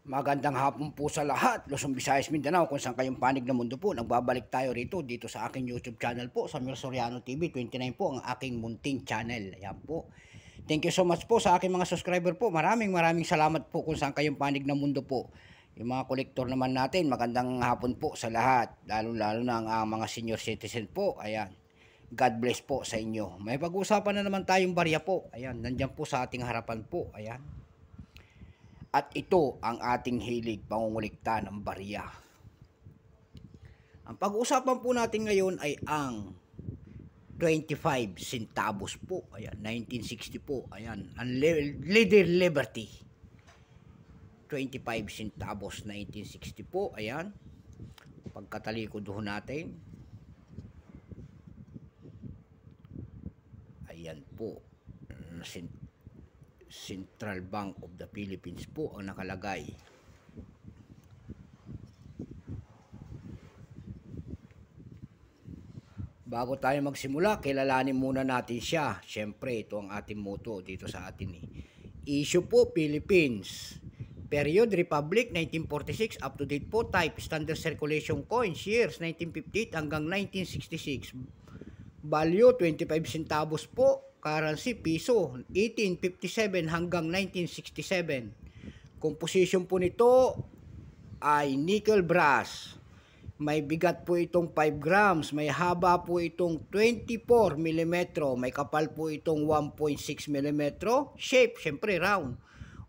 Magandang hapon po sa lahat, Luzon, Visayas, Mindanao, kung saan kayong panig ng mundo po. Nagbabalik tayo dito sa aking YouTube channel po, sa Mir Soriano TV 29 po, ang aking munting channel. Ayan po. Thank you so much po sa aking mga subscriber po. Maraming salamat po kung saan kayong panig ng mundo po. Yung mga kolektor naman natin, magandang hapon po sa lahat. Lalo na ang mga senior citizen po. Ayan. God bless po sa inyo. May pag-uusapan na naman tayong barya po. Ayan, nandyan po sa ating harapan po. Ayan. At ito ang ating hilig, pangungulikta ng barya. Ang pag-uusapan po natin ngayon ay ang 25 centavos po. Ayan, 1960 po. Ayan, ang Leather Liberty. 25 centavos, 1960 po. Ayan. Pagkatalikod ho natin. Ayan po. Central Bank of the Philippines po ang nakalagay. Bago tayo magsimula, kilalanin muna natin siya. Siyempre, ito ang ating motto dito sa atin. Issue po, Philippines. Period, Republic, 1946. Up to date po, type, standard circulation coins, years, 1958 hanggang 1966. Value, 25 centavos po. Currency, piso, 1857 hanggang 1967. Composition po nito ay nickel brass. May bigat po itong 5 grams. May haba po itong 24 mm. May kapal po itong 1.6 mm. Shape, syempre round.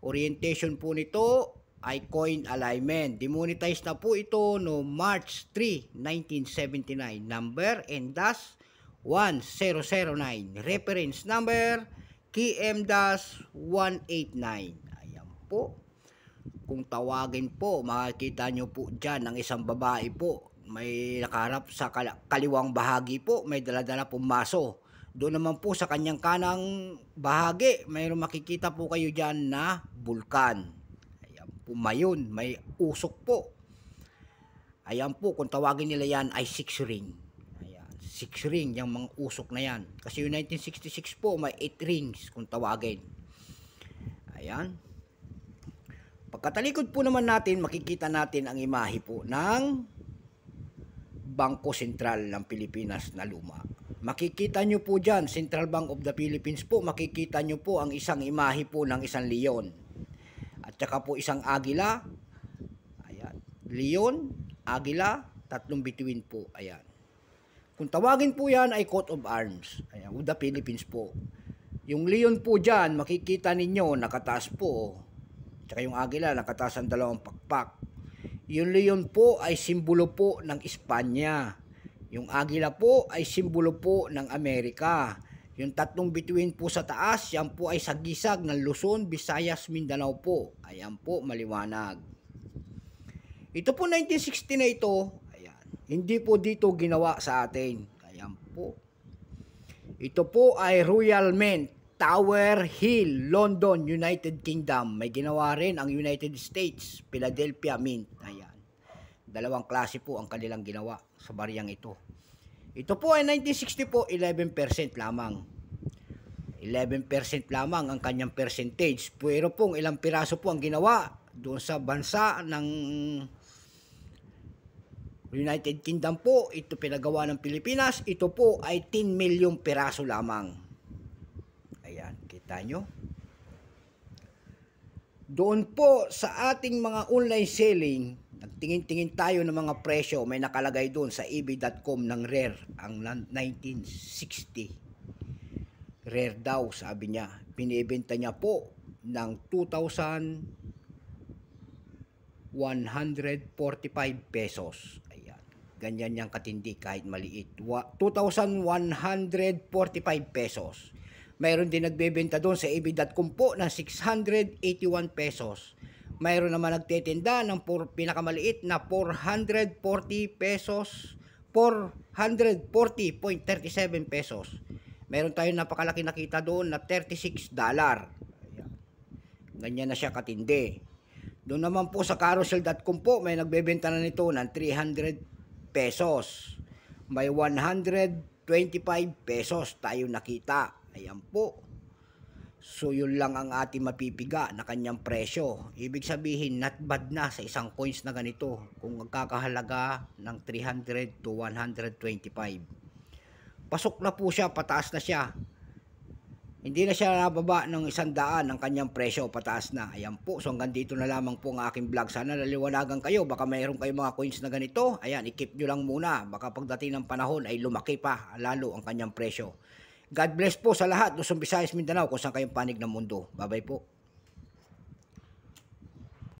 Orientation po nito ay coin alignment. Demonetized na po ito no March 3, 1979. Number and dash 1009. Reference number KM-189. Ayan po. Kung tawagin po, makikita nyo po dyan ang isang babae po. May nakaharap sa kaliwang bahagi po. May daladala pong maso. Doon naman po sa kanyang kanang bahagi, mayroon makikita po kayo dyan na bulkan. Ayan po, mayon. May usok po. Ayan po, kung tawagin nila yan ay 6 ring. 6 ring, yung mga usok na yan. Kasi yung 1966 po, may 8 rings kung tawagin. Ayan. Pagkatalikod po naman natin, makikita natin ang imahe po ng Bangko Sentral ng Pilipinas na luma. Makikita nyo po dyan, Central Bank of the Philippines po, makikita nyo po ang isang imahe po ng isang leon. At saka po isang agila. Ayan. Leon, agila, tatlong bituin po. Ayan. Kung tawagin po yan ay coat of arms. Ayan, of the Philippines po. Yung leon po dyan, makikita ninyo, nakataas po. Tsaka yung agila, nakataas ang dalawang pakpak. Yung leon po ay simbolo po ng Espanya. Yung agila po ay simbolo po ng Amerika. Yung tatlong bituin po sa taas, yan po ay sagisag ng Luzon, Visayas, Mindanao po. Ayan po, maliwanag. Ito po 1960 na ito. Hindi po dito ginawa sa atin. Ayan po. Ito po ay Royal Mint, Tower Hill, London, United Kingdom. May ginawa rin ang United States, Philadelphia Mint. Ayan. Dalawang klase po ang kanilang ginawa sa bariyang ito. Ito po ay 1960 po, 11% lamang. 11% lamang ang kanyang percentage. Pero pong ilang piraso po ang ginawa doon sa bansa ng United Kingdom po, ito pinagawa ng Pilipinas, ito po ay 10 milyong piraso lamang. Ayan, kita nyo. Doon po sa ating mga online selling, nagtingin-tingin tayo ng mga presyo, may nakalagay doon sa ebay.com ng Rare, ang 1960. Rare daw, sabi niya. Binibenta niya po ng 2,145 pesos. Ganyan yung katindi kahit maliit. 2,145 pesos. Mayroon din nagbebenta doon sa ebay.com po ng 681 pesos. Mayroon naman nagtitinda ng pinakamaliit na 440 pesos. 440.37 pesos. Mayroon tayong napakalaki nakita doon na $36. Ganyan na siya katindi. Doon naman po sa carousel.com po, may nagbebenta na nito ng 300 pesos. May 125 pesos tayo nakita. Ayan po. So yun lang ang ating mapipiga na kanyang presyo. Ibig sabihin not bad na sa isang coins na ganito kung magkakahalaga ng 300 to 125. Pasok na po siya, pataas na siya. Hindi na siya nababa ng 100 ang kanyang presyo, pataas na. Ayan po, so hanggang dito na lamang po ang aking vlog. Sana naliwanagan kayo, baka mayroon kayong mga coins na ganito. Ayan, i-keep nyo lang muna. Baka pagdating ng panahon ay lumaki pa lalo ang kanyang presyo. God bless po sa lahat, Luzon, Visayas, Mindanao, kung saan kayong panig ng mundo. Bye-bye po.